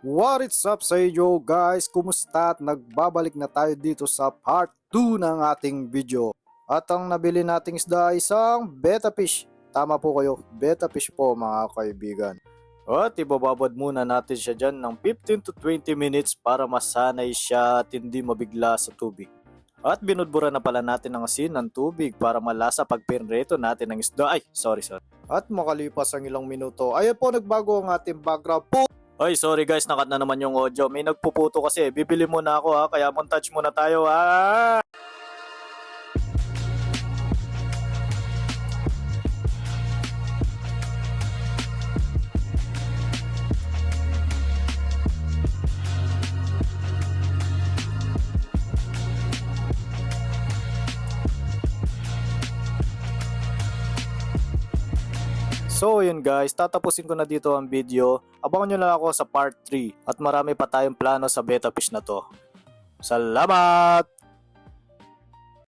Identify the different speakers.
Speaker 1: What is up sa inyo guys? Kumusta? At nagbabalik na tayo dito sa part 2 ng ating video. At ang nabili nating isda ay isang betta fish. Tama po kayo, betta fish po mga kaibigan. At ibababad muna natin siya dyan ng 15 to 20 minutes para masanay siya at hindi mabigla sa tubig. At binudbura na pala natin ng asin ng tubig para malasa pag pinreto natin ng isda. Sorry. At makalipas ang ilang minuto, ayan po nagbago ang ating background po. Ay, sorry guys, nakat na naman yung audio. May nagpuputo kasi. Bibili muna ako kaya montage muna tayo So yun guys, tatapusin ko na dito ang video. Abangan nyo lang ako sa part 3 at marami pa tayong plano sa betta fish na to. Salamat!